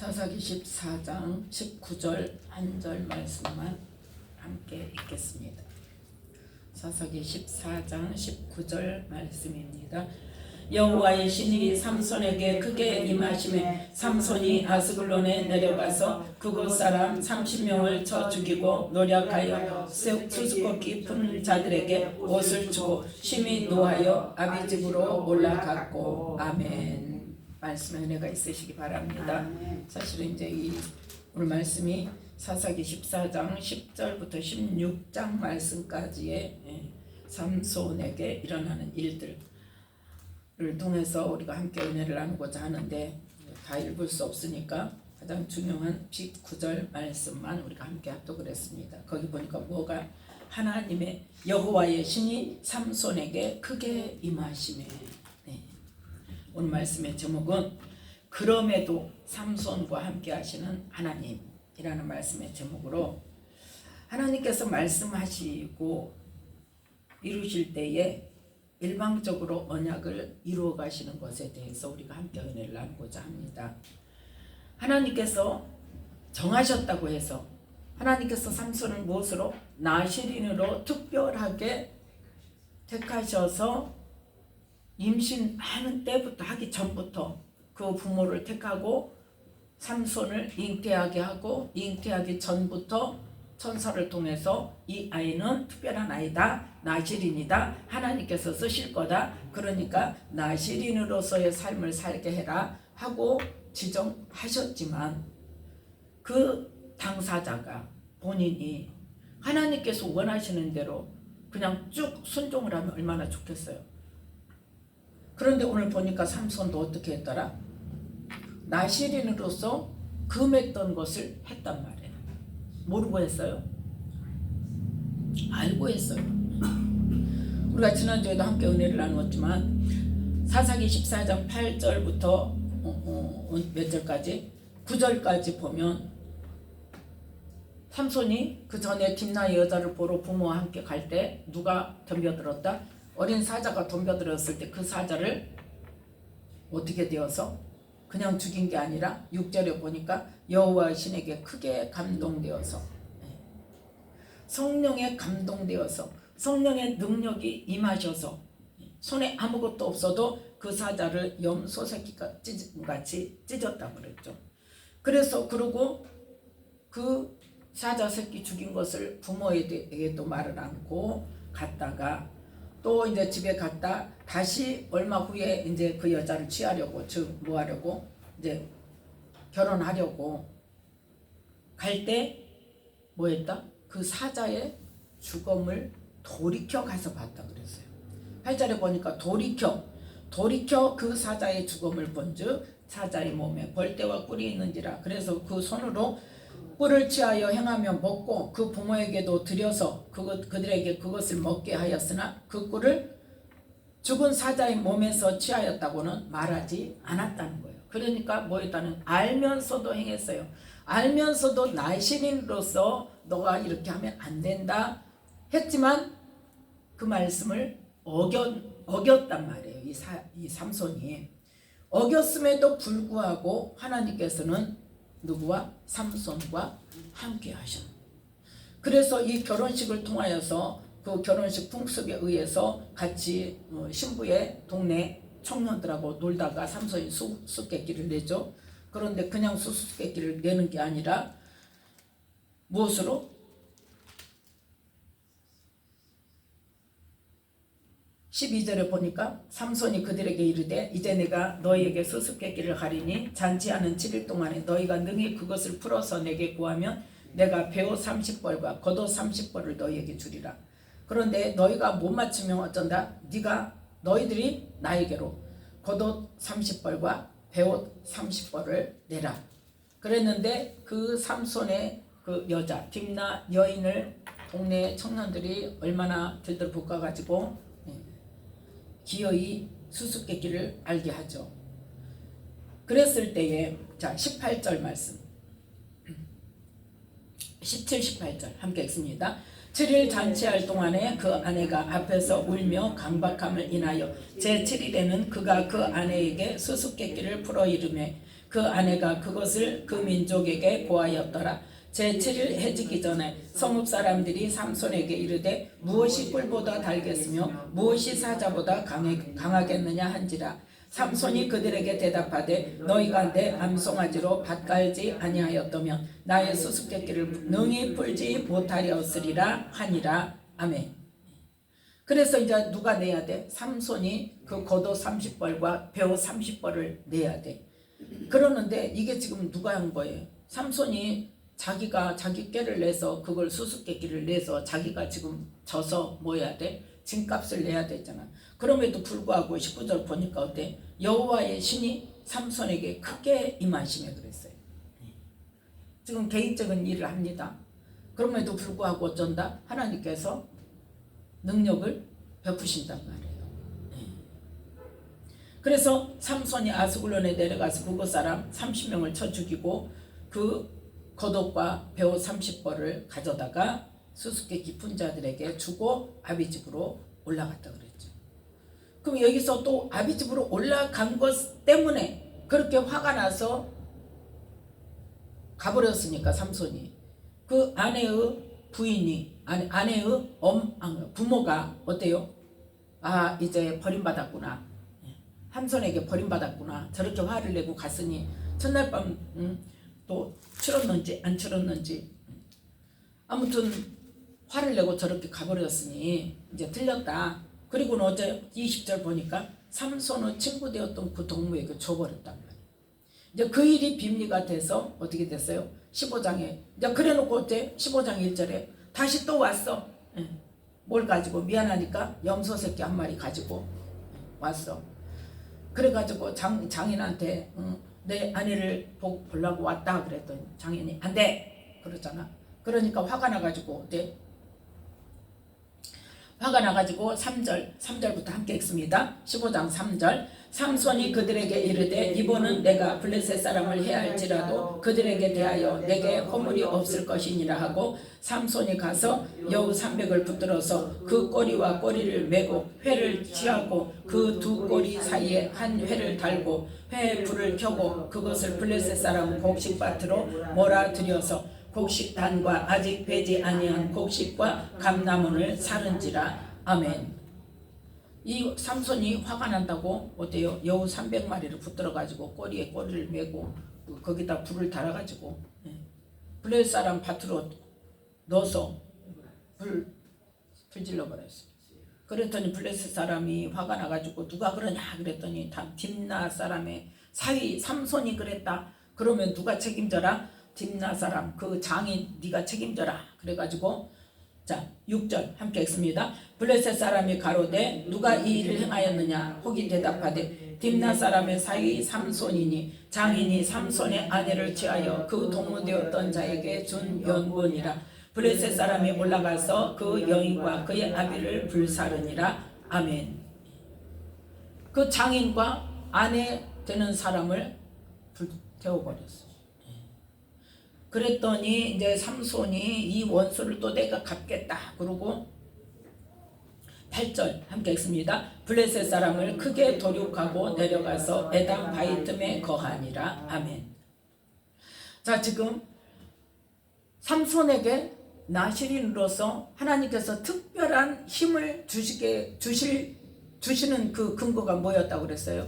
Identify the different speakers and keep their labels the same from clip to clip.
Speaker 1: 사사기 14장 19절 한 절 말씀만 함께 읽겠습니다. 사사기 14장 19절 말씀입니다. 여호와의 신이 삼손에게 크게 임하심에 삼손이 아스글론에 내려가서 그곳 사람 30명을 쳐 죽이고 노력하여 수수께끼 푸는 자들에게 옷을 주고 심히 노하여 아비 집으로 올라갔고. 아멘. 말씀에 은혜가 있으시기 바랍니다. 사실은 이제 이 오늘 말씀이 사사기 14장 10절부터 16장 말씀까지의 삼손에게 일어나는 일들을 통해서 우리가 함께 은혜를 나누고자 하는데 다 읽을 수 없으니까 가장 중요한 19절 말씀만 우리가 함께 합독을 했습니다. 거기 보니까 뭐가 하나님의 여호와의 신이 삼손에게 크게 임하시매. 오늘 말씀의 제목은 그럼에도 삼손과 함께 하시는 하나님이라는 말씀의 제목으로 하나님께서 말씀하시고 이루실 때에 일방적으로 언약을 이루어 가시는 것에 대해서 우리가 함께 은혜를 나누고자 합니다. 하나님께서 정하셨다고 해서 하나님께서 삼손을 무엇으로? 나실인으로 특별하게 택하셔서 임신하는 때부터 하기 전부터 그 부모를 택하고 삼손을 잉태하게 하고 잉태하기 전부터 천사를 통해서 이 아이는 특별한 아이다, 나실인이다, 하나님께서 쓰실 거다, 그러니까 나실인으로서의 삶을 살게 해라 하고 지정하셨지만 그 당사자가 본인이 하나님께서 원하시는 대로 그냥 쭉 순종을 하면 얼마나 좋겠어요. 그런데 오늘 보니까 삼손도 어떻게 했더라? 나실인으로서 금했던 것을 했단 말이에요. 모르고 했어요? 알고 했어요. 우리가 지난주에도 함께 은혜를 나누었지만 사사기 14장 8절부터 몇 절까지? 9절까지 보면 삼손이 그 전에 딥나의 여자를 보러 부모와 함께 갈 때 누가 덤벼들었다? 어린 사자가 덤벼들었을 때 그 사자를 어떻게 되어서 그냥 죽인 게 아니라 6절에 보니까 여호와의 신에게 크게 감동되어서 성령에 감동되어서 성령의 능력이 임하셔서 손에 아무것도 없어도 그 사자를 염소새끼같이 찢었다고 그랬죠. 그래서 그러고 그 사자 새끼 죽인 것을 부모에게도 말을 않고 갔다가 또 이제 집에 갔다 다시 얼마 후에 이제 그 여자를 취하려고, 즉 뭐 하려고, 이제 결혼하려고 갈 때 뭐 했다? 그 사자의 죽음을 돌이켜 가서 봤다 그랬어요. 8절에 보니까 돌이켜 그 사자의 죽음을 본즉 사자의 몸에 벌떼와 꿀이 있는지라. 그래서 그 손으로 꿀을 취하여 행하며 먹고 그 부모에게도 드려서 그들에게 그것을 먹게 하였으나 그 꿀을 죽은 사자의 몸에서 취하였다고는 말하지 않았다는 거예요. 그러니까 뭐였다는, 알면서도 행했어요. 알면서도 나실인으로서 너가 이렇게 하면 안 된다 했지만 그 말씀을 어겼단 말이에요. 이 삼손이 어겼음에도 불구하고 하나님께서는 누구와? 삼손과 함께 하셨. 그래서 이 결혼식을 통하여서 그 결혼식 풍습에 의해서 같이 신부의 동네 청년들하고 놀다가 삼손이 수수께끼를 내죠. 그런데 그냥 수수께끼를 내는 게 아니라 무엇으로? (12절에) 보니까 삼손이 그들에게 이르되 이제 내가 너희에게 수수께끼를 가리니 잔치하는 7일 동안에 너희가 능히 그것을 풀어서 내게 구하면 내가 배옷 30벌과 겉옷 30벌을 너희에게 주리라. 그런데 너희가 못 맞추면 어쩐다? 너희들이 나에게로 겉옷 30벌과 배옷 30벌을 내라. 그랬는데 그 삼손의 그 여자 딥나 여인을 동네 청년들이 얼마나 들들 볶아가지고 기어이 수수께끼를 알게 하죠. 그랬을 때에 자 18절 말씀 17, 18절 함께 읽습니다. 7일 잔치할 동안에 그 아내가 앞에서 울며 강박함을 인하여 제7일에는 그가 그 아내에게 수수께끼를 풀어 이르매 그 아내가 그것을 그 민족에게 고하였더라. 제7일 해지기 전에 성읍 사람들이 삼손에게 이르되 무엇이 꿀보다 달겠으며 무엇이 사자보다 강하겠느냐 한지라. 삼손이 그들에게 대답하되 너희가 내 암송아지로 밭 갈지 아니하였다면 나의 수수께끼를 능히 풀지 못하리었으리라 하니라. 아멘. 그래서 이제 누가 내야 돼? 삼손이 그 겉옷 30벌과 배옷 30벌을 내야 돼. 그러는데 이게 지금 누가 한 거예요? 삼손이 자기가 자기 꾀를 내서 그걸 수수께끼를 내서 자기가 지금 져서 뭐 해야 돼? 진값을 내야 되잖아. 그럼에도 불구하고 19절 보니까 어때? 여호와의 신이 삼손에게 크게 임하시며 그랬어요. 지금 개인적인 일을 합니다. 그럼에도 불구하고 어쩐다? 하나님께서 능력을 베푸신단 말이에요. 그래서 삼손이 아스글론에 내려가서 그곳 사람 30명을 쳐 죽이고 그 겉옷과 배옷 30벌을 가져다가 수수께끼 푼 자들에게 주고 아비집으로 올라갔다 그랬죠. 그럼 여기서 또 아비집으로 올라간 것 때문에 그렇게 화가 나서 가버렸으니까 삼손이 그 아내의 부인이 아내의 부모가 어때요? 아 이제 버림받았구나. 삼손에게 버림받았구나. 저렇게 화를 내고 갔으니 첫날 밤 또 치렀는지 안 치렀는지 아무튼 화를 내고 저렇게 가버렸으니 이제 틀렸다. 그리고는 어제 20절 보니까 삼손의 친구 되었던 그 동무에게 줘버렸단 말이에요. 이제 그 일이 빈리가 돼서 어떻게 됐어요? 15장에 이제 그래놓고 어때? 15장 1절에 다시 또 왔어. 뭘 가지고 미안하니까 염소 새끼 한 마리 가지고 왔어. 그래가지고 장인한테 내 아내를 보려고 왔다 그랬더니 장인이 안 돼 그러잖아. 그러니까 화가 나가지고 어때? 화가 나가지고 3절부터 함께 읽습니다. 15장 3절 삼손이 그들에게 이르되 이번은 내가 블레셋 사람을 해할지라도 그들에게 대하여 내게 허물이 없을 것이니라 하고 삼손이 가서 여우 300을 붙들어서 그 꼬리와 꼬리를 메고 회를 취하고 그 두 꼬리 사이에 한 회를 달고 회에 불을 켜고 그것을 블레셋 사람 곡식밭으로 몰아들여서 곡식단과 아직 배지 아니한 곡식과 감나무를 사른지라. 아멘. 이 삼손이 화가 난다고 어때요? 여우 300마리를 붙들어가지고 꼬리에 꼬리를 메고 거기다 불을 달아가지고 블레셋 사람 밭으로 넣어서 불질러 버렸어요. 그랬더니 블레셋 사람이 화가 나가지고 누가 그러냐 그랬더니 딥나 사람의 사위 삼손이 그랬다. 그러면 누가 책임져라? 딥나 사람 그 장인 네가 책임져라. 그래가지고 자 6절 함께 읽습니다. 블레셋 사람이 가로되 누가 이 일을 행하였느냐? 혹이 대답하되 딥나 사람의 사위 삼손이니 장인이 삼손의 아내를 취하여 그 동무되었던 자에게 준 연분이라. 블레셋 사람이 올라가서 그 여인과 그의 아비를 불사르니라. 아멘. 그 장인과 아내 되는 사람을 불태워버렸어요. 그랬더니 이제 삼손이 이 원수를 또 내가 갚겠다 그러고 8절 함께 읽습니다. 블레셋 사람을 크게 도륙하고 내려가서 에담 바이틈에 거하니라. 아멘. 자 지금 삼손에게 나시린으로서 하나님께서 특별한 힘을 주시는 그 근거가 뭐였다고 그랬어요?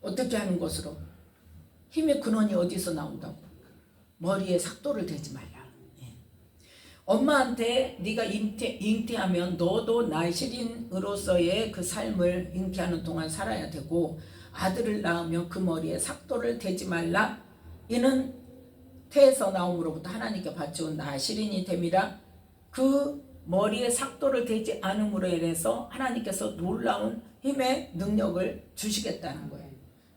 Speaker 1: 어떻게 하는 것으로? 힘의 근원이 어디서 나온다고? 머리에 삭도를 대지 말라. 엄마한테 네가 잉태하면 너도 나시린으로서의 그 삶을 잉태하는 동안 살아야 되고 아들을 낳으면 그 머리에 삭도를 대지 말라. 이는 태에서 나옴으로부터 하나님께 바치온 나시린이 됨이라. 그 머리에 삭도를 대지 않음으로 인해서 하나님께서 놀라운 힘의 능력을 주시겠다는 거예요.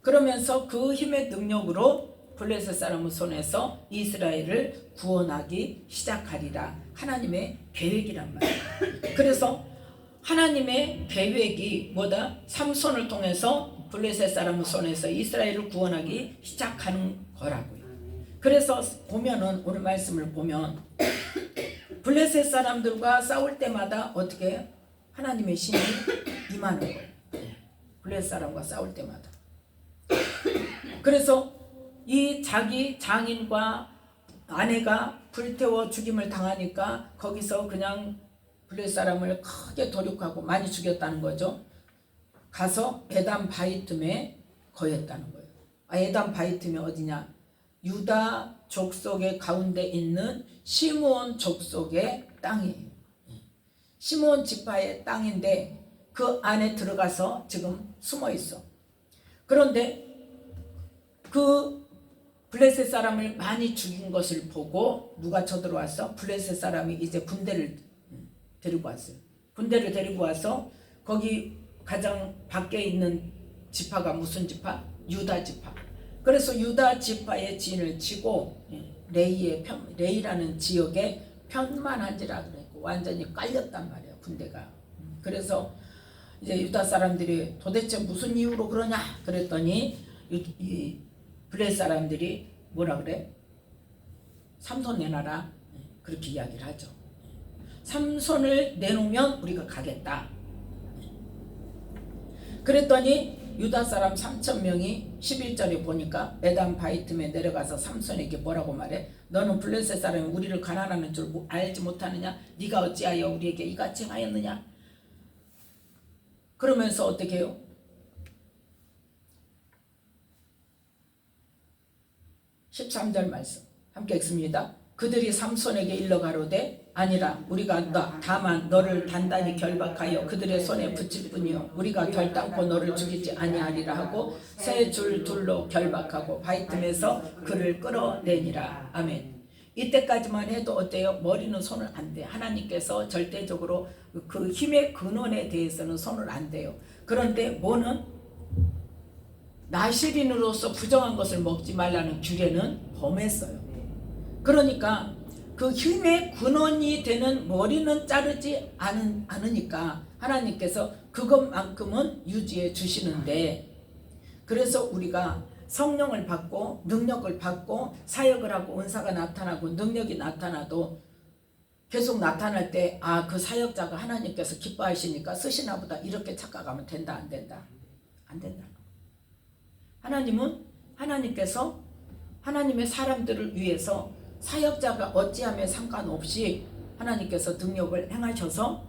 Speaker 1: 그러면서 그 힘의 능력으로 블레셋 사람의 손에서 이스라엘을 구원하기 시작하리라. 하나님의 계획이란 말이에요. 그래서 하나님의 계획이 뭐다? 삼손을 통해서 블레셋 사람의 손에서 이스라엘을 구원하기 시작하는 거라고요. 그래서 보면은 오늘 말씀을 보면 블레셋 사람들과 싸울 때마다 어떻게 하나님의 신이 임하는 거예요. 블레셋 사람과 싸울 때마다. 그래서 이 자기 장인과 아내가 불태워 죽임을 당하니까 거기서 그냥 블레셋 사람을 크게 도륙하고 많이 죽였다는 거죠. 가서 에담 바이틈에 거했다는 거예요. 에담 바이틈이 어디냐? 유다 족속의 가운데 있는 시므온 족속의 땅이에요. 시므온 지파의 땅인데 그 안에 들어가서 지금 숨어 있어. 그런데 그 블레셋 사람을 많이 죽인 것을 보고 누가 쳐들어왔어? 블레셋 사람이 이제 군대를 데리고 왔어요. 군대를 데리고 와서 거기 가장 밖에 있는 지파가 무슨 지파? 유다 지파. 그래서 유다 지파의 진을 치고 레이라는 지역에 편만한지라 그랬고 완전히 깔렸단 말이에요, 군대가. 그래서 이제 유다 사람들이 도대체 무슨 이유로 그러냐 그랬더니 이 블레셋 사람들이 뭐라 그래? 삼손 내놔라, 그렇게 이야기를 하죠. 삼손을 내놓으면 우리가 가겠다. 그랬더니 유다 사람 3,000명이 11절에 보니까 에담 바이틈에 내려가서 삼손에게 뭐라고 말해? 너는 블레셋 사람이 우리를 가난하는 줄 알지 못하느냐? 네가 어찌하여 우리에게 이같이 행하였느냐? 그러면서 어떻게 해요? 13절 말씀 함께 읽습니다. 그들이 삼손에게 일러 가로되 아니라 우리가 다만 너를 단단히 결박하여 그들의 손에 붙일 뿐이요 우리가 결단코 너를 죽이지 아니하리라 하고 세 줄 둘로 결박하고 바이틈에서 그를 끌어내니라. 아멘. 이때까지만 해도 어때요? 머리는 손을 안 대. 하나님께서 절대적으로 그 힘의 근원에 대해서는 손을 안 대요. 그런데 뭐는 나실인으로서 부정한 것을 먹지 말라는 규례는 범했어요. 그러니까 그 힘의 근원이 되는 머리는 자르지 않으니까 하나님께서 그것만큼은 유지해 주시는데, 그래서 우리가 성령을 받고 능력을 받고 사역을 하고 은사가 나타나고 능력이 나타나도 계속 나타날 때 그 사역자가 하나님께서 기뻐하시니까 쓰시나 보다 이렇게 착각하면 된다 안 된다? 안 된다. 하나님은 하나님께서 하나님의 사람들을 위해서 사역자가 어찌하면 상관없이 하나님께서 능력을 행하셔서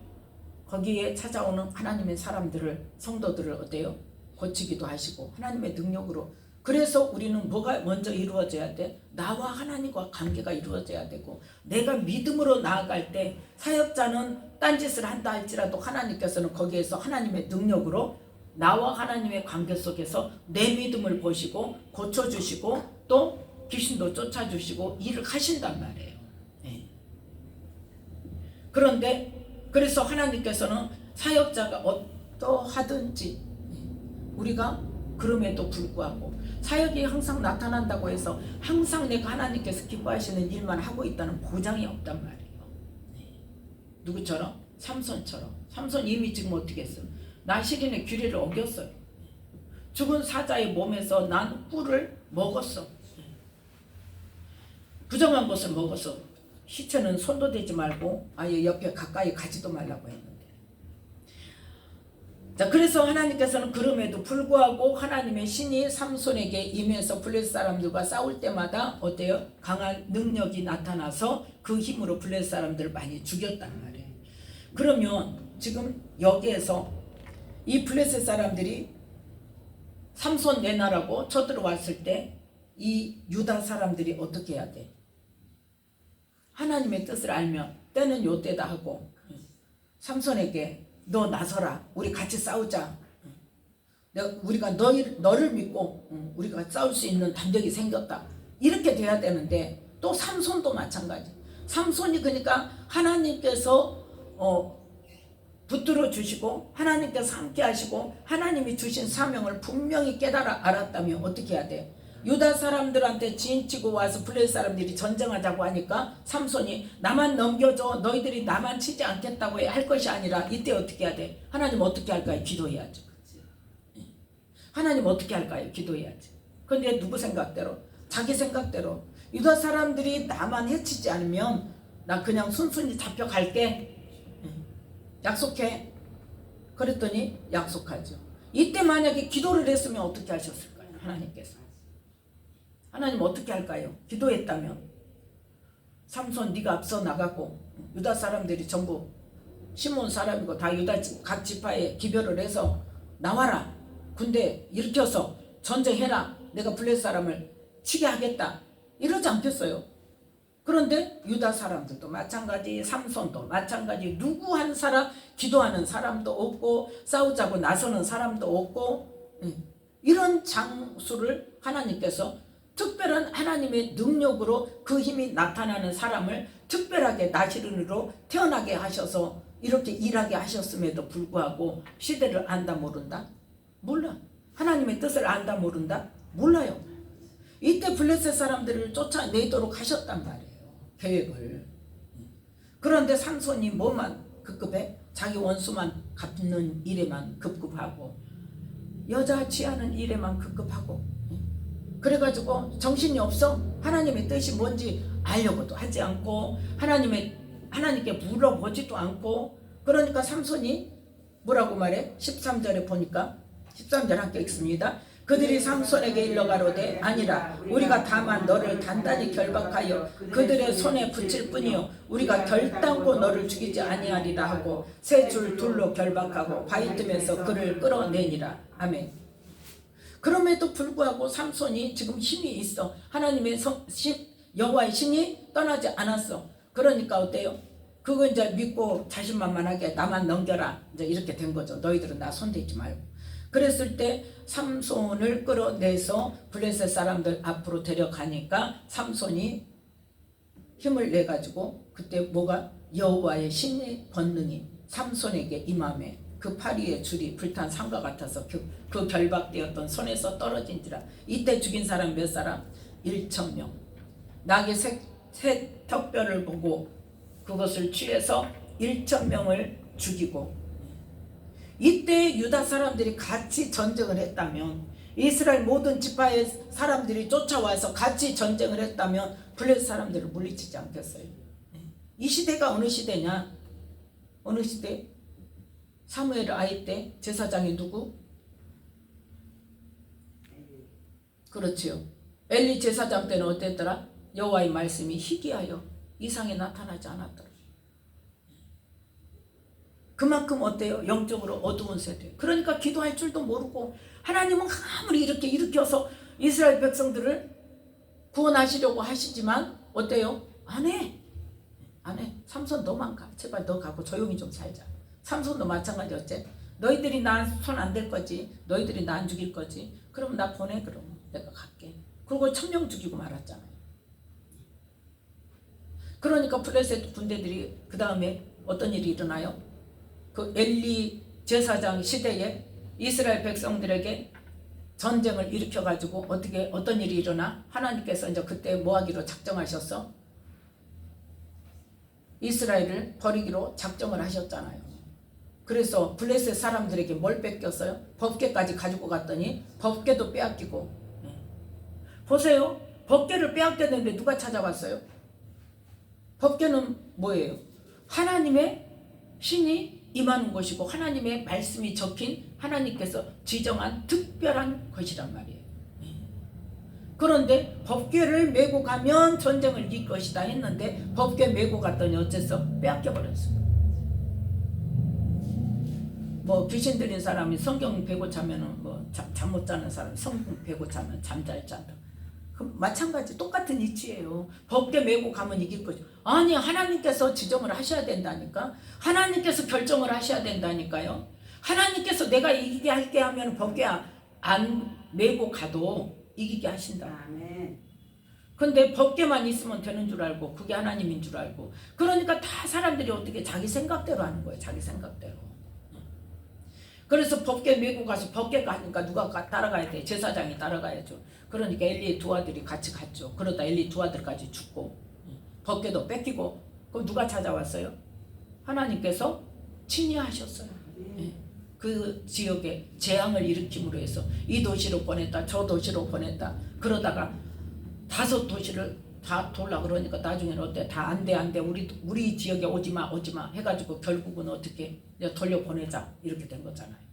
Speaker 1: 거기에 찾아오는 하나님의 사람들을 성도들을 어때요? 고치기도 하시고 하나님의 능력으로. 그래서 우리는 뭐가 먼저 이루어져야 돼? 나와 하나님과 관계가 이루어져야 되고, 내가 믿음으로 나아갈 때 사역자는 딴짓을 한다 할지라도 하나님께서는 거기에서 하나님의 능력으로 나와 하나님의 관계 속에서 내 믿음을 보시고 고쳐주시고 또 귀신도 쫓아주시고 일을 하신단 말이에요. 네. 그런데 그래서 하나님께서는 사역자가 어떠하든지 우리가 그럼에도 불구하고 사역이 항상 나타난다고 해서 항상 내가 하나님께서 기뻐하시는 일만 하고 있다는 보장이 없단 말이에요. 네. 누구처럼? 삼손처럼. 삼손 이미 지금 어떻게 했어요? 나실인의 규례를 어겼어요. 죽은 사자의 몸에서 난 꿀을 먹었어. 부정한 것을 먹어서 시체는 손도 대지 말고 아예 옆에 가까이 가지도 말라고 했는데, 자, 그래서 하나님께서는 그럼에도 불구하고 하나님의 신이 삼손에게 임해서 블레셋 사람들과 싸울 때마다 어때요? 강한 능력이 나타나서 그 힘으로 블레셋 사람들을 많이 죽였단 말이에요. 그러면 지금 여기에서 이 블레셋 사람들이 삼손 내놔라고 쳐들어왔을 때 이 유다 사람들이 어떻게 해야 돼? 하나님의 뜻을 알면 때는 요 때다 하고 삼손에게 너 나서라, 우리 같이 싸우자, 우리가 너를 믿고 우리가 싸울 수 있는 담력이 생겼다, 이렇게 돼야 되는데, 또 삼손도 마찬가지. 삼손이 그러니까 하나님께서 붙들어 주시고 하나님께서 함께 하시고 하나님이 주신 사명을 분명히 깨달아 알았다면 어떻게 해야 돼? 유다 사람들한테 진치고 와서 블레셋 사람들이 전쟁하자고 하니까 삼손이 나만 넘겨줘, 너희들이 나만 치지 않겠다고 할 것이 아니라 이때 어떻게 해야 돼? 하나님 어떻게 할까요? 기도해야죠. 하나님 어떻게 할까요? 기도해야지. 근데 누구 생각대로? 자기 생각대로. 유다 사람들이 나만 해치지 않으면 나 그냥 순순히 잡혀갈게, 약속해. 그랬더니 약속하죠. 이때 만약에 기도를 했으면 어떻게 하셨을까요? 하나님께서. 하나님 어떻게 할까요? 기도했다면 삼손 네가 앞서 나가고 유다 사람들이 전부 시몬 사람이고 다 유다 각 지파에 기별을 해서 나와라. 군대 일으켜서 전쟁해라. 내가 블레셋 사람을 치게 하겠다. 이러지 않겠어요? 그런데 유다 사람들도 마찬가지, 삼손도 마찬가지, 누구 한 사람 기도하는 사람도 없고 싸우자고 나서는 사람도 없고, 이런 장수를 하나님께서 특별한 하나님의 능력으로 그 힘이 나타나는 사람을 특별하게 나시른으로 태어나게 하셔서 이렇게 일하게 하셨음에도 불구하고 시대를 안다 모른다? 몰라. 하나님의 뜻을 안다 모른다? 몰라요. 이때 블레셋 사람들을 쫓아내도록 하셨단 말이에요. 계획을. 그런데 삼손이 뭐만 급급해? 자기 원수만 갚는 일에만 급급하고 여자 취하는 일에만 급급하고, 그래가지고 정신이 없어. 하나님의 뜻이 뭔지 알려고도 하지 않고 하나님께 물어보지도 않고. 그러니까 삼손이 뭐라고 말해? 13절에 보니까 13절 함께 읽습니다. 그들이 삼손에게 일러가로되 아니라 우리가 다만 너를 단단히 결박하여 그들의 손에 붙일 뿐이요 우리가 결단코 너를 죽이지 아니하리라 하고 세 줄 둘로 결박하고 바위 틈에서 그를 끌어내니라. 아멘. 그럼에도 불구하고 삼손이 지금 힘이 있어. 하나님의 여호와의 신이 떠나지 않았어. 그러니까 어때요? 그거 이제 믿고 자신만만하게 나만 넘겨라. 이제 이렇게 된 거죠. 너희들은 나 손대지 말고. 그랬을 때 삼손을 끌어내서 블레셋 사람들 앞으로 데려가니까 삼손이 힘을 내가지고 그때 뭐가 여호와의 신의 권능이 삼손에게 임함에 그 파리의 줄이 불탄 상과 같아서 그 결박되었던 손에서 떨어진지라. 이때 죽인 사람 몇 사람? 1,000명. 낙의 새 턱뼈를 보고 그것을 취해서 1,000명을 죽이고, 이때 유다 사람들이 같이 전쟁을 했다면, 이스라엘 모든 지파의 사람들이 쫓아와서 같이 전쟁을 했다면 블레셋 사람들을 물리치지 않겠어요? 이 시대가 어느 시대냐? 어느 시대? 사무엘 아이 때 제사장이 누구? 그렇지요. 엘리 제사장 때는 어땠더라? 여호와의 말씀이 희귀하여 이상이 나타나지 않았더라. 그만큼 어때요? 영적으로 어두운 세대. 그러니까 기도할 줄도 모르고, 하나님은 아무리 이렇게 일으켜서 이스라엘 백성들을 구원하시려고 하시지만 어때요? 안 해. 안 해. 삼손 너만 가. 제발 너 가고 조용히 좀 살자. 삼손도 마찬가지. 어째? 너희들이 나 손 안 댈 거지. 너희들이 나 안 죽일 거지. 그럼 나 보내. 그럼 내가 갈게. 그리고 1,000명 죽이고 말았잖아요. 그러니까 블레셋 군대들이 그 다음에 어떤 일이 일어나요? 그 엘리 제사장 시대에 이스라엘 백성들에게 전쟁을 일으켜가지고 어떤 일이 일어나? 하나님께서 이제 그때 뭐 하기로 작정하셨어? 이스라엘을 버리기로 작정을 하셨잖아요. 그래서 블레셋 사람들에게 뭘 뺏겼어요? 법궤까지 가지고 갔더니 법궤도 빼앗기고. 보세요. 법궤를 빼앗겼는데 누가 찾아왔어요? 법궤는 뭐예요? 하나님의 신이 임하는 것이고 하나님의 말씀이 적힌 하나님께서 지정한 특별한 것이란 말이에요. 그런데 법궤를 메고 가면 전쟁을 이길 것이다 했는데 법궤 메고 갔더니 어째서 빼앗겨버렸어요. 뭐 귀신 들린 사람이 성경 베고 자면은 뭐 잠 못 자는 사람이 성경 베고 자면 잠잘 잔다. 마찬가지 똑같은 이치예요. 법궤 메고 가면 이길 거죠. 아니, 하나님께서 지정을 하셔야 된다니까. 하나님께서 결정을 하셔야 된다니까요. 하나님께서 내가 이기게 할게 하면 법궤 안 메고 가도 이기게 하신다. 근데 법궤만 있으면 되는 줄 알고 그게 하나님인 줄 알고, 그러니까 다 사람들이 어떻게 자기 생각대로 하는 거예요. 자기 생각대로. 그래서 법궤 메고 가서 법궤 가니까 누가 따라가야 돼? 제사장이 따라가야죠. 그러니까 엘리의 두 아들이 같이 갔죠. 그러다 엘리 두 아들까지 죽고 법궤도 뺏기고. 그럼 누가 찾아왔어요? 하나님께서 친히 하셨어요. 그 지역에 재앙을 일으킴으로 해서 이 도시로 보냈다 저 도시로 보냈다. 그러다가 5 도시를 다 돌라 그러니까 나중에는 어때? 다 안 돼 우리 지역에 오지마 해가지고 결국은 어떻게 돌려보내자 이렇게 된 거잖아요.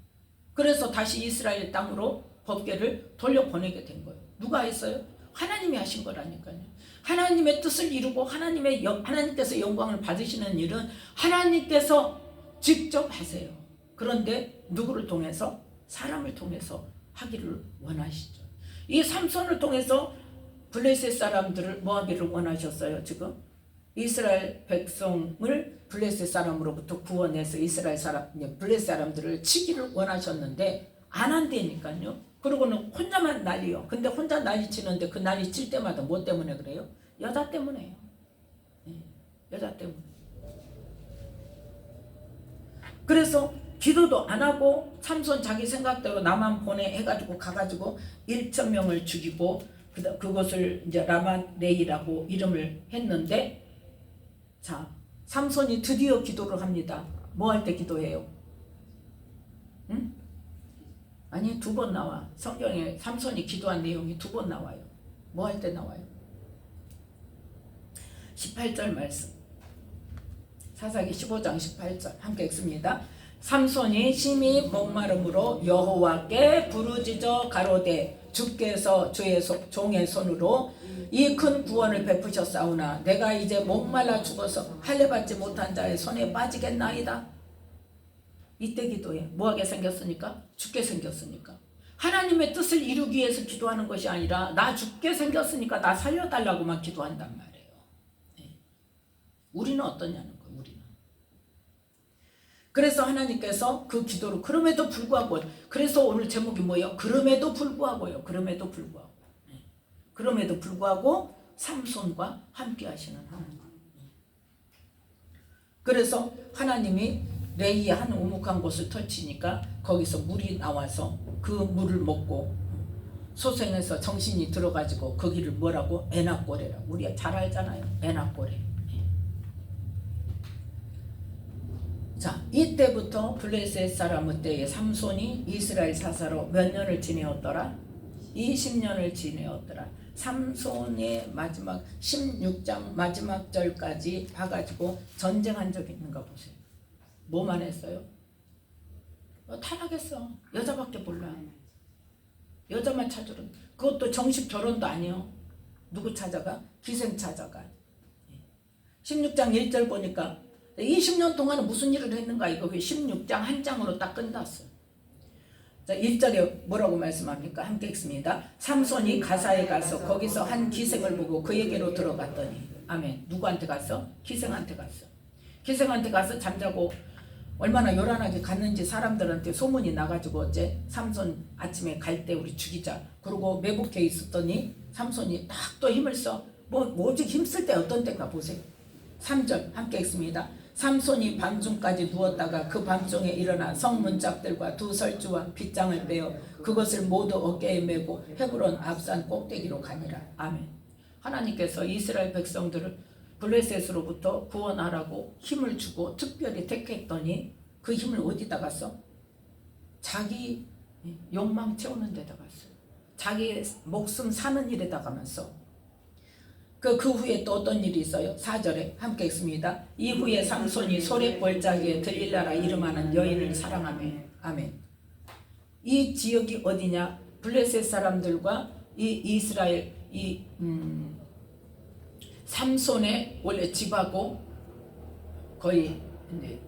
Speaker 1: 그래서 다시 이스라엘 땅으로 법궤를 돌려보내게 된 거예요. 누가 했어요? 하나님이 하신 거라니까요. 하나님의 뜻을 이루고 하나님께서 영광을 받으시는 일은 하나님께서 직접 하세요. 그런데 누구를 통해서? 사람을 통해서 하기를 원하시죠. 이 삼손을 통해서 블레셋 사람들을 뭐 하기를 원하셨어요? 지금 이스라엘 백성을 블레셋 사람으로부터 구원해서 블레셋 사람들을 치기를 원하셨는데 안 한다니까요. 그러고는 혼자만 난리요. 근데 혼자 난리 치는데 그 난리 칠 때마다 뭐 때문에 그래요? 여자 때문에요. 여자 때문에. 그래서 기도도 안 하고 삼손 자기 생각대로 나만 보내 해가지고 가가지고 1,000명을 죽이고 그것을 이제 라마레이라고 이름을 했는데, 자, 삼손이 드디어 기도를 합니다. 뭐 할 때 기도해요? 응? 아니, 2번 나와. 성경에 삼손이 기도한 내용이 2번 나와요. 뭐 할 때 나와요? 18절 말씀. 사사기 15장 18절 함께 읽습니다. 삼손이 심히 목마름으로 여호와께 부르짖어 가로되 주께서 주의 종의 손으로 이 큰 구원을 베푸셨사오나 내가 이제 목말라 죽어서 할례받지 못한 자의 손에 빠지겠나이다. 이때 기도해. 뭐하게 생겼으니까? 죽게 생겼으니까. 하나님의 뜻을 이루기 위해서 기도하는 것이 아니라 나 죽게 생겼으니까 나 살려달라고만 기도한단 말이에요. 네. 우리는 어떠냐는 거예요. 우리는. 그래서 하나님께서 그 기도를 그럼에도 불구하고, 그래서 오늘 제목이 뭐예요? 그럼에도 불구하고요. 그럼에도 불구하고. 네. 그럼에도 불구하고 삼손과 함께 하시는 하나님. 그래서 하나님이 레이의 한 오목한 곳을 펼치니까 거기서 물이 나와서 그 물을 먹고 소생해서 정신이 들어가지고 거기를 뭐라고? 에나꼬레라고. 우리가 잘 알잖아요. 에나꼬레. 자, 이때부터 블레셋 사람 때에 삼손이 이스라엘 사사로 몇 년을 지내었더라? 20년을 지내었더라. 삼손의 마지막 16장 마지막 절까지 봐가지고 전쟁한 적이 있는가 보세요. 뭐만 했어요? 타락했어. 여자밖에 몰라. 여자만 찾으러. 그것도 정식 결혼도 아니요. 누구 찾아가? 기생 찾아가. 16장 1절 보니까 20년 동안은 무슨 일을 했는가 이거 16장 한 장으로 딱 끝났어요. 자, 1절에 뭐라고 말씀합니까? 함께 읽습니다. 삼손이 가사에 가서 거기서 한 기생을 보고 그에게로 들어갔더니, 아멘. 누구한테 갔어? 기생한테 갔어. 기생한테 가서 잠자고 얼마나 요란하게 갔는지 사람들한테 소문이 나가지고 어째 삼손 아침에 갈 때 우리 죽이자. 그러고 매복해 있었더니 삼손이 딱 또 힘을 써. 오직 힘쓸 때 어떤 때인가 보세요. 3절 함께 읽습니다. 삼손이 밤중까지 누웠다가 그 밤중에 일어나 성문짝들과 두 설주와 빗장을 빼어 그것을 모두 어깨에 메고 헤브론 앞산 꼭대기로 가니라. 아멘. 하나님께서 이스라엘 백성들을 블레셋으로부터 구원하라고 힘을 주고 특별히 택했더니 그 힘을 어디다 갔어? 자기 욕망 채우는 데다 갔어요. 자기 목숨 사는 일에다 가면서 그 후에 또 어떤 일이 있어요? 4절에 함께 읽습니다. 이후에 삼손이 소래골짜기에 들릴라라 이름하는 여인을 사랑하며. 아멘. 이 지역이 어디냐? 블레셋 사람들과 이 이스라엘 삼손의 원래 집하고 거의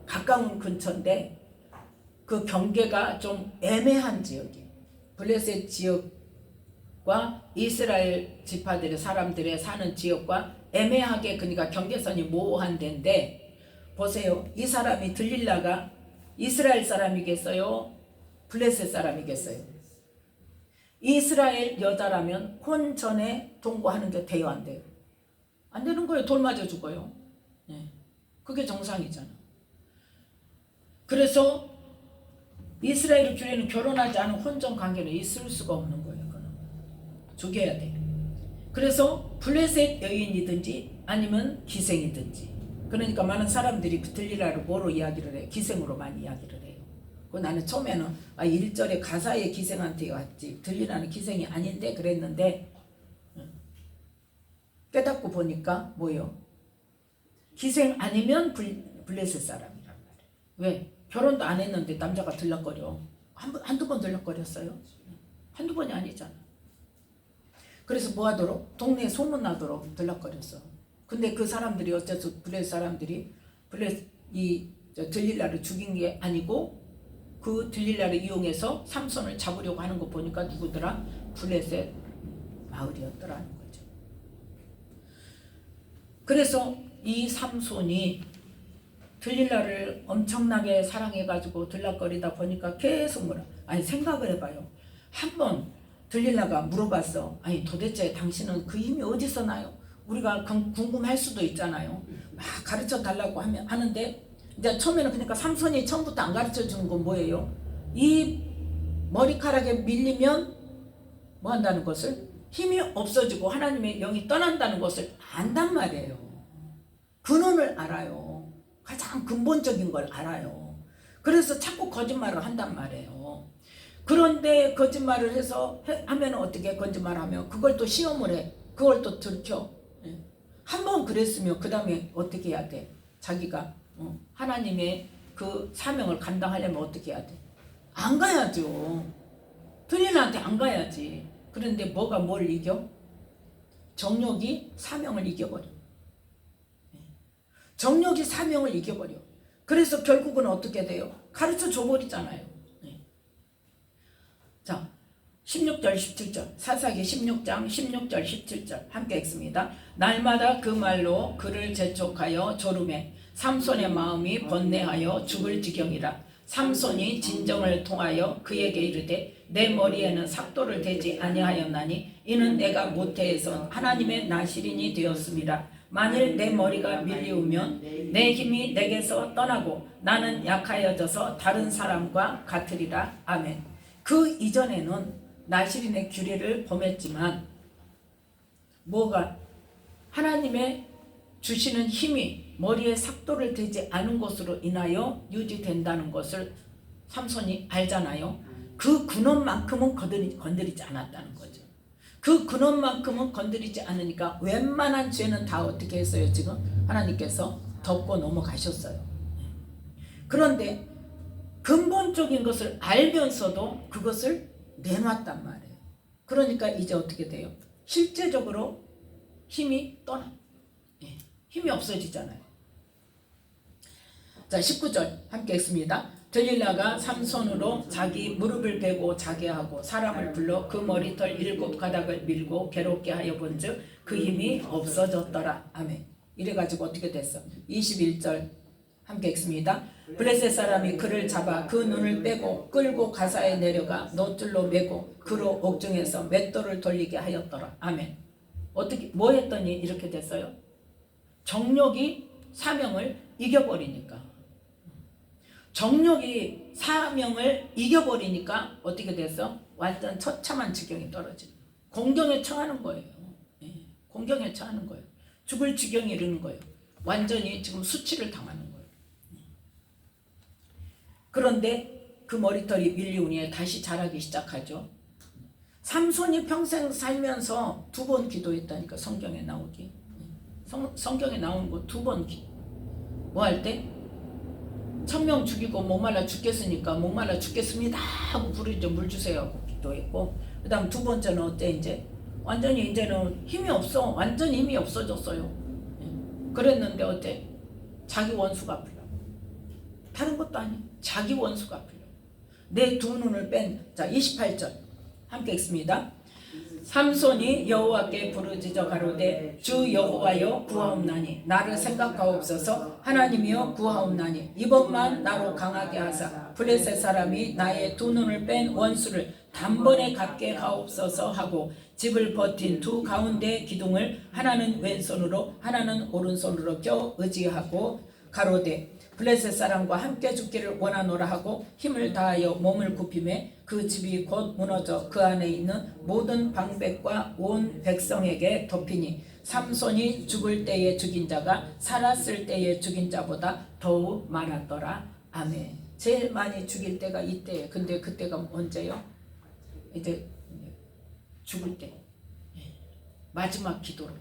Speaker 1: 가까운 근처인데 그 경계가 좀 애매한 지역이에요. 블레셋 지역과 이스라엘 지파들의 사람들의 사는 지역과 애매하게 그러니까 경계선이 모호한 데인데 보세요. 이 사람이 들릴라가 이스라엘 사람이겠어요? 블레셋 사람이겠어요? 이스라엘 여자라면 혼 전에 동거하는 게 돼요, 안 돼요? 안 되는 거예요. 돌 맞아 죽어요. 네. 그게 정상이잖아. 그래서 이스라엘 교회는 결혼하지 않은 혼전 관계는 있을 수가 없는 거예요. 그거는 죽여야 돼. 그래서 블레셋 여인이든지 아니면 기생이든지. 그러니까 많은 사람들이 그 들리라를 뭐로 이야기를 해요? 기생으로 많이 이야기를 해요. 나는 처음에는 1절에 가사의 기생한테 왔지 들리라는 기생이 아닌데 그랬는데 깨닫고 보니까 뭐예요? 기생 아니면 블레셋 사람이란 말이에요. 왜? 결혼도 안 했는데 남자가 들락거려. 한두 번 들락거렸어요? 한두 번이 아니잖아. 그래서 뭐 하도록? 동네에 소문나도록 들락거렸어. 근데 그 사람들이 어째서 블레셋 사람들이 들릴라를 죽인 게 아니고 그 들릴라를 이용해서 삼손을 잡으려고 하는 거 보니까 누구더라? 블레셋 마을이었더라는 거죠. 그래서 이 삼손이 들릴라를 엄청나게 사랑해가지고 들락거리다 보니까 계속 생각을 해봐요. 한번 들릴라가 물어봤어. 아니 도대체 당신은 그 힘이 어디서 나요? 우리가 궁금할 수도 있잖아요. 막 가르쳐 달라고 하는데 이제 처음에는 그러니까 삼손이 처음부터 안 가르쳐 주는 건 뭐예요? 이 머리카락에 밀리면 뭐 한다는 것을? 힘이 없어지고 하나님의 영이 떠난다는 것을 안단 말이에요. 근원을 알아요. 가장 근본적인 걸 알아요. 그래서 자꾸 거짓말을 한단 말이에요. 그런데 거짓말을 해서 하면 어떻게 거짓말하면 그걸 또 시험을 해. 그걸 또 들켜. 한 번 그랬으면 그 다음에 어떻게 해야 돼? 자기가 하나님의 그 사명을 감당하려면 어떻게 해야 돼? 안 가야죠. 들릴라한테 안 가야지. 그런데 뭐가 뭘 이겨? 정욕이 사명을 이겨버려. 정욕이 사명을 이겨버려. 그래서 결국은 어떻게 돼요? 가르쳐 줘버리잖아요. 자, 16절 17절 사사기 16장 16절 17절 함께 읽습니다. 날마다 그 말로 그를 재촉하여 조르매 삼손의 마음이 번뇌하여 죽을 지경이라. 삼손이 진정을 통하여 그에게 이르되 내 머리에는 삭도를 대지 아니하였나니 이는 내가 모태에서 하나님의 나실인이 되었음이라. 만일 내 머리가 밀리우면 내 힘이 내게서 떠나고 나는 약하여져서 다른 사람과 같으리라. 아멘. 그 이전에는 나실인의 규례를 범했지만 뭐가 하나님의 주시는 힘이 머리에 삭도를 대지 않은 것으로 인하여 유지된다는 것을 삼손이 알잖아요. 그 근원만큼은 건드리지 않았다는 거죠. 그 근원만큼은 건드리지 않으니까 웬만한 죄는 다 어떻게 했어요? 지금 하나님께서 덮고 넘어가셨어요. 그런데 근본적인 것을 알면서도 그것을 내놨단 말이에요. 그러니까 이제 어떻게 돼요? 실제적으로 힘이 떠나. 힘이 없어지잖아요. 자, 19절 함께 읽습니다. 들릴라가 삼손으로 자기 무릎을 베고 자게 하고 사람을 불러 그 머리털 7가닥을 밀고 괴롭게 하여 본즉 그 힘이 없어졌더라. 아멘. 이래가지고 어떻게 됐어? 21절 함께 읽습니다. 블레셋 사람이 그를 잡아 그 눈을 빼고 끌고 가사에 내려가 노줄로 메고 그로 옥중에서 맷돌을 돌리게 하였더라. 아멘. 어떻게 뭐 했더니 이렇게 됐어요? 정욕이 사명을 이겨버리니까. 정욕이 사명을 이겨버리니까 어떻게 됐어? 완전 처참한 지경이 떨어지는 거예요. 공경에 처하는 거예요. 공경에 처하는 거예요. 죽을 지경에 이르는 거예요. 완전히 지금 수치를 당하는 거예요. 그런데 그 머리털이 밀리우니 다시 자라기 시작하죠. 삼손이 평생 살면서 2번 기도했다니까. 성경에 나오기. 성경에 나오는 거 2번 뭐 할 때? 1000명 죽이고 목말라 죽겠으니까 목말라 죽겠습니다 하고 부르죠. 물 주세요 하고 기도했고, 그 다음 2번째는 어때? 이제 완전히 이제는 힘이 없어. 완전히 힘이 없어졌어요. 그랬는데 어때? 자기 원수가 풀려. 다른 것도 아니야. 자기 원수가 풀려. 내 2눈을 뺀. 자, 28절 함께 읽습니다. 삼손이 여호와께 부르짖어 가로되 주 여호와여 구하옵나니 나를 생각하옵소서. 하나님이여 구하옵나니 이번만 나로 강하게 하사 블레셋 사람이 나의 2눈을 뺀 원수를 단번에 갚게 하옵소서 하고 집을 버틴 2 가운데 기둥을 하나는 왼손으로 하나는 오른손으로 껴 의지하고 가로되 블레셋 사람과 함께 죽기를 원하노라 하고 힘을 다하여 몸을 굽히매 그 집이 곧 무너져 그 안에 있는 모든 방백과 온 백성에게 덮이니 삼손이 죽을 때에 죽인 자가 살았을 때에 죽인 자보다 더욱 많았더라. 아멘. 제일 많이 죽일 때가 이때예요. 근데 그때가 언제요? 이제 죽을 때. 마지막 기도로.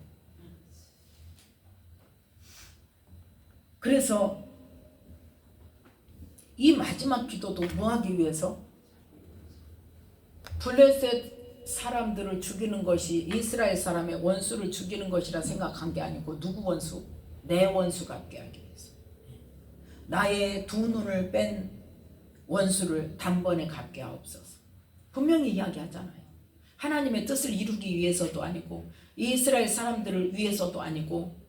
Speaker 1: 그래서 이 마지막 기도도 뭐 하기 위해서? 블레셋 사람들을 죽이는 것이 이스라엘 사람의 원수를 죽이는 것이라 생각한 게 아니고 누구 원수? 내 원수 갚게 하기 위해서. 나의 두 눈을 뺀 원수를 단번에 갚게 하옵소서. 분명히 이야기하잖아요. 하나님의 뜻을 이루기 위해서도 아니고 이스라엘 사람들을 위해서도 아니고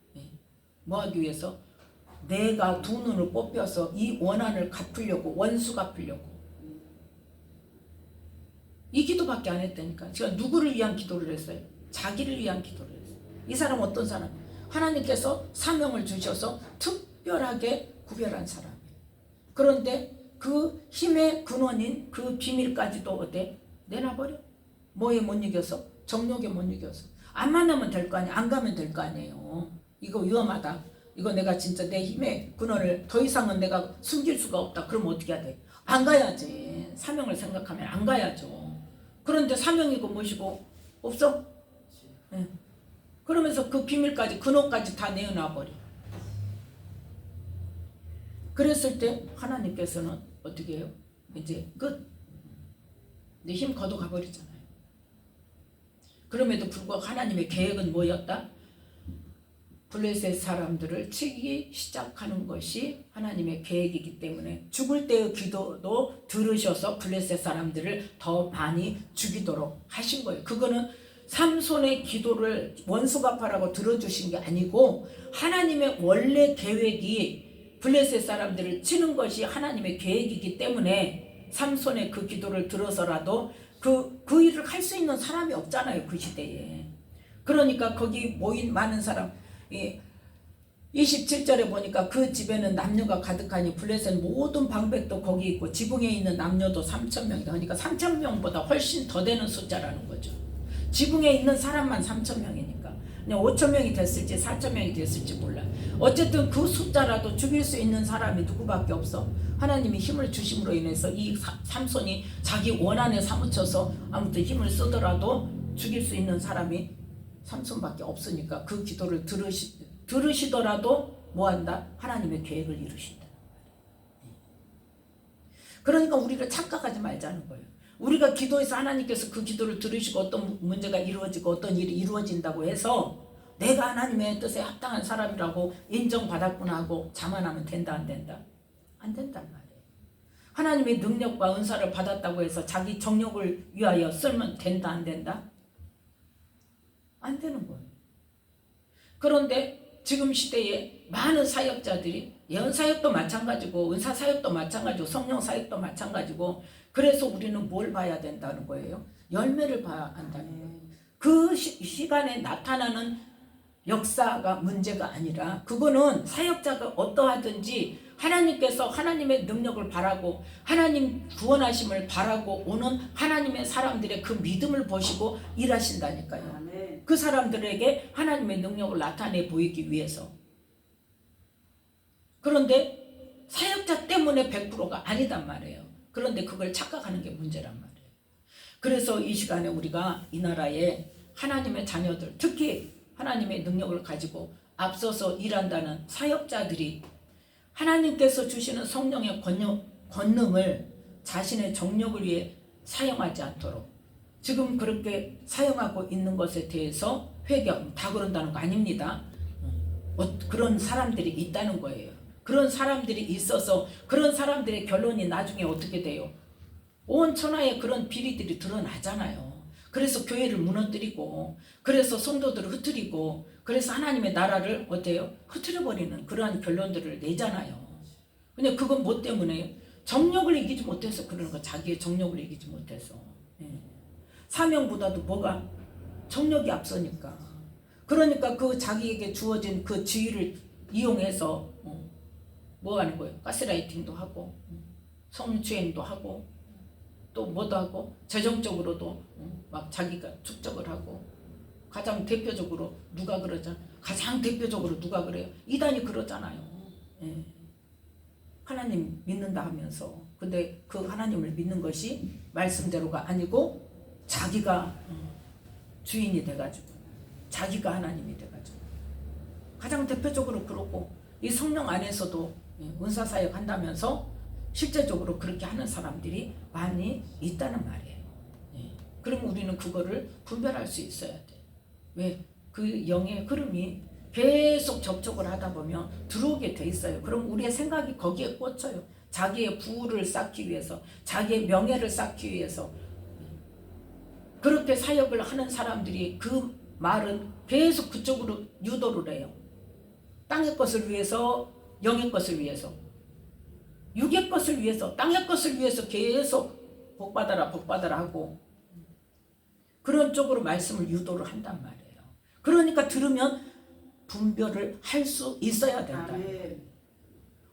Speaker 1: 뭐 하기 위해서? 내가 두 눈을 뽑혀서 이 원한을 갚으려고, 원수 갚으려고. 이 기도밖에 안 했다니까. 제가 누구를 위한 기도를 했어요? 자기를 위한 기도를 했어요. 이 사람 어떤 사람? 하나님께서 사명을 주셔서 특별하게 구별한 사람이에요. 그런데 그 힘의 근원인 그 비밀까지도 어때? 내놔버려. 뭐에 못 이겨서? 정욕에 못 이겨서. 안 만나면 될 거 아니야. 안 가면 될 거 아니에요. 이거 위험하다. 이거 내가 진짜 내 힘의 근원을 더 이상은 내가 숨길 수가 없다. 그럼 어떻게 해야 돼? 안 가야지. 사명을 생각하면 안 가야죠. 그런데 사명이고 무엇이고 없어? 네. 그러면서 그 비밀까지 근원까지 다 내어놔버려. 그랬을 때 하나님께서는 어떻게 해요? 이제 끝. 내 힘 걷어 가버리잖아요. 그럼에도 불구하고 하나님의 계획은 뭐였다? 블레셋 사람들을 치기 시작하는 것이 하나님의 계획이기 때문에 죽을 때의 기도도 들으셔서 블레셋 사람들을 더 많이 죽이도록 하신 거예요. 그거는 삼손의 기도를 원수 갚아라고 들어주신 게 아니고 하나님의 원래 계획이 블레셋 사람들을 치는 것이 하나님의 계획이기 때문에 삼손의 그 기도를 들어서라도 그 일을 할 수 있는 사람이 없잖아요. 그 시대에. 그러니까 거기 모인 많은 사람, 27절에 보니까 그 집에는 남녀가 가득하니 블레셋 모든 방백도 거기 있고 지붕에 있는 남녀도 3,000명이다. 그러니까 3,000명보다 훨씬 더 되는 숫자라는 거죠. 지붕에 있는 사람만 3,000명이니까 그냥 5,000명이 됐을지 4,000명이 됐을지 몰라. 어쨌든 그 숫자라도 죽일 수 있는 사람이 누구밖에 없어. 하나님이 힘을 주심으로 인해서 이 삼손이 자기 원한에 사무쳐서 아무튼 힘을 쓰더라도 죽일 수 있는 사람이 삼손밖에 없으니까 그 기도를 들으시더라도 뭐한다? 하나님의 계획을 이루신다. 그러니까 우리가 착각하지 말자는 거예요. 우리가 기도해서 하나님께서 그 기도를 들으시고 어떤 문제가 이루어지고 어떤 일이 이루어진다고 해서 내가 하나님의 뜻에 합당한 사람이라고 인정받았구나 하고 자만하면 된다 안 된다? 안 된단 말이에요. 하나님의 능력과 은사를 받았다고 해서 자기 정욕을 위하여 쓰면 된다 안 된다? 안 되는 거예요. 그런데 지금 시대에 많은 사역자들이 예언사역도 마찬가지고 은사사역도 마찬가지고 성령사역도 마찬가지고 그래서 우리는 뭘 봐야 된다는 거예요? 열매를 봐야 한다는 거예요. 그 시간에 나타나는 역사가 문제가 아니라 그거는 사역자가 어떠하든지 하나님께서 하나님의 능력을 바라고 하나님 구원하심을 바라고 오는 하나님의 사람들의 그 믿음을 보시고 일하신다니까요. 그 사람들에게 하나님의 능력을 나타내 보이기 위해서. 그런데 사역자 때문에 100%가 아니단 말이에요. 그런데 그걸 착각하는 게 문제란 말이에요. 그래서 이 시간에 우리가 이 나라의 하나님의 자녀들, 특히 하나님의 능력을 가지고 앞서서 일한다는 사역자들이 하나님께서 주시는 성령의 권능을 자신의 정력을 위해 사용하지 않도록 지금 그렇게 사용하고 있는 것에 대해서 회개하고 다 그런다는 거 아닙니다. 그런 사람들이 있다는 거예요. 그런 사람들이 있어서 그런 사람들의 결론이 나중에 어떻게 돼요? 온 천하에 그런 비리들이 드러나잖아요. 그래서 교회를 무너뜨리고 그래서 성도들을 흩뜨리고 그래서 하나님의 나라를 어때요? 흩뜨려버리는 그러한 결론들을 내잖아요. 근데 그건 뭐 때문에요? 정욕을 이기지 못해서 그러는 거. 자기의 정욕을 이기지 못해서. 사명보다도 뭐가? 정욕이 앞서니까. 그러니까 그 자기에게 주어진 그 지위를 이용해서 뭐 하는 거예요? 가스라이팅도 하고 성추행도 하고 또 뭐도 하고 재정적으로도 막 자기가 축적을 하고 가장 대표적으로 누가 그러잖아. 가장 대표적으로 누가 그래요? 이단이 그러잖아요. 하나님 믿는다 하면서 근데 그 하나님을 믿는 것이 말씀대로가 아니고 자기가 주인이 돼가지고 자기가 하나님이 돼가지고 가장 대표적으로 그렇고 이 성령 안에서도 은사사역 한다면서 실제적으로 그렇게 하는 사람들이 많이 있다는 말이에요. 그럼 우리는 그거를 분별할 수 있어야 돼. 왜? 그 영의 흐름이 계속 접촉을 하다 보면 들어오게 돼 있어요. 그럼 우리의 생각이 거기에 꽂혀요. 자기의 부를 쌓기 위해서, 자기의 명예를 쌓기 위해서. 그렇게 사역을 하는 사람들이 그 말은 계속 그쪽으로 유도를 해요. 땅의 것을 위해서, 영의 것을 위해서, 육의 것을 위해서, 땅의 것을 위해서 계속 복받아라 복받아라 하고 그런 쪽으로 말씀을 유도를 한단 말이에요. 그러니까 들으면 분별을 할 수 있어야 된다.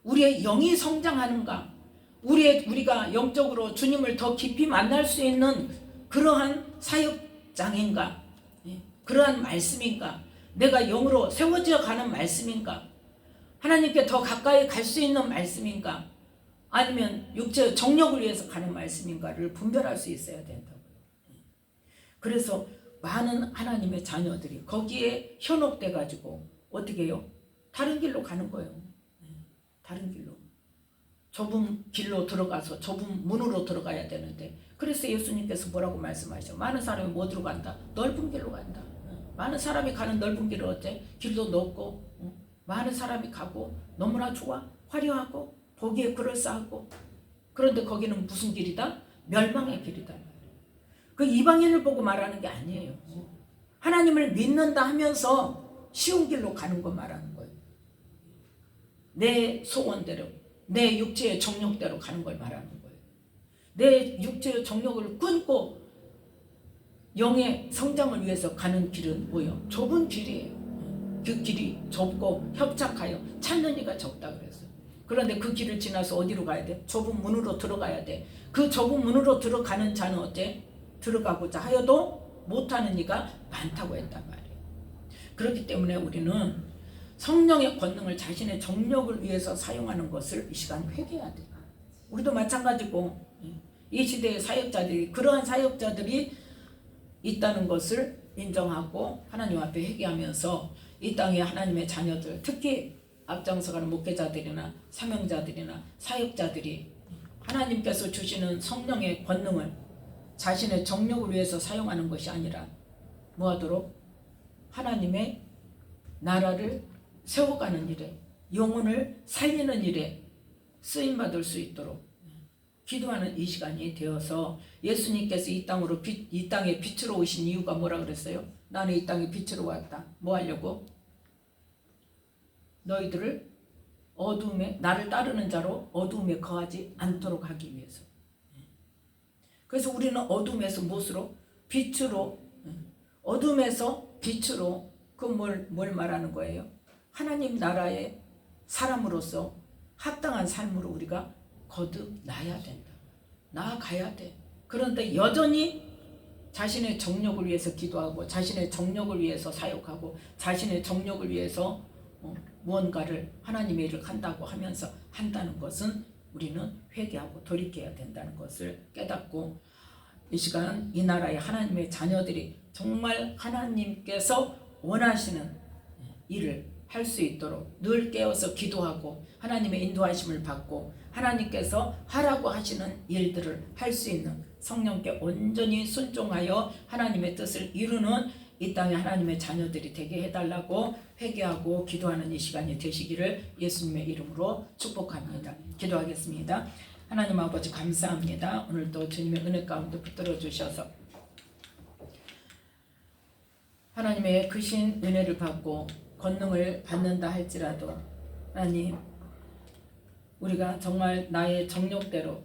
Speaker 1: 우리의 영이 성장하는가, 우리가 영적으로 주님을 더 깊이 만날 수 있는 그러한 사역장인가, 그러한 말씀인가, 내가 영으로 세워져 가는 말씀인가, 하나님께 더 가까이 갈 수 있는 말씀인가, 아니면 육체의 정력을 위해서 가는 말씀인가를 분별할 수 있어야 된다고요. 그래서 많은 하나님의 자녀들이 거기에 현혹돼 가지고 어떻게 해요? 다른 길로 가는 거예요. 다른 길로. 좁은 길로 들어가서 좁은 문으로 들어가야 되는데, 그래서 예수님께서 뭐라고 말씀하셔? 많은 사람이 뭐 들어간다? 넓은 길로 간다. 많은 사람이 가는 넓은 길은 어때? 길도 넓고 많은 사람이 가고 너무나 좋아, 화려하고 보기에 그럴싸하고, 그런데 거기는 무슨 길이다? 멸망의 길이다. 그 이방인을 보고 말하는 게 아니에요. 하나님을 믿는다 하면서 쉬운 길로 가는 거 말하는 거예요. 내 소원대로, 내 육체의 정욕대로 가는 걸 말하는 거예요. 내 육체의 정욕을 끊고 영의 성장을 위해서 가는 길은 뭐예요? 좁은 길이에요. 그 길이 좁고 협착하여 찾는 이가 적다 그랬어요. 그런데 그 길을 지나서 어디로 가야 돼? 좁은 문으로 들어가야 돼. 그 좁은 문으로 들어가는 자는 어때? 들어가고자 하여도 못하는 이가 많다고 했단 말이에요. 그렇기 때문에 우리는 성령의 권능을 자신의 정력을 위해서 사용하는 것을 이 시간 회개해야 돼요. 우리도 마찬가지고 이 시대의 사역자들이, 그러한 사역자들이 있다는 것을 인정하고 하나님 앞에 회개하면서 이 땅의 하나님의 자녀들, 특히 앞장서가는 목회자들이나 사명자들이나 사역자들이 하나님께서 주시는 성령의 권능을 자신의 정력을 위해서 사용하는 것이 아니라 뭐하도록? 하나님의 나라를 세워가는 일에, 영혼을 살리는 일에 쓰임받을 수 있도록 기도하는 이 시간이 되어서, 예수님께서 이 땅에 빛으로 오신 이유가 뭐라 그랬어요? 나는 이 땅에 빛으로 왔다. 뭐 하려고? 너희들을 어두움에, 나를 따르는 자로 어두움에 거하지 않도록 하기 위해서. 그래서 우리는 어둠에서 무엇으로? 빛으로, 어둠에서 빛으로, 그 뭘 말하는 거예요? 하나님 나라의 사람으로서 합당한 삶으로 우리가 거듭나야 된다. 나아가야 돼. 그런데 여전히 자신의 정력을 위해서 기도하고 자신의 정력을 위해서 사역하고 자신의 정력을 위해서 무언가를 하나님의 일을 한다고 하면서 한다는 것은 우리는 회개하고 돌이켜야 된다는 것을 깨닫고, 이 시간 이 나라의 하나님의 자녀들이 정말 하나님께서 원하시는 일을 할 수 있도록 늘 깨어서 기도하고 하나님의 인도하심을 받고 하나님께서 하라고 하시는 일들을 할 수 있는, 성령께 온전히 순종하여 하나님의 뜻을 이루는 이 땅의 하나님의 자녀들이 되게 해달라고 회개하고 기도하는 이 시간이 되시기를 예수님의 이름으로 축복합니다. 기도하겠습니다. 하나님 아버지 감사합니다. 오늘도 주님의 은혜 가운데 붙들어 주셔서 하나님의 크신 은혜를 받고 권능을 받는다 할지라도 하나님, 우리가 정말 나의 정욕대로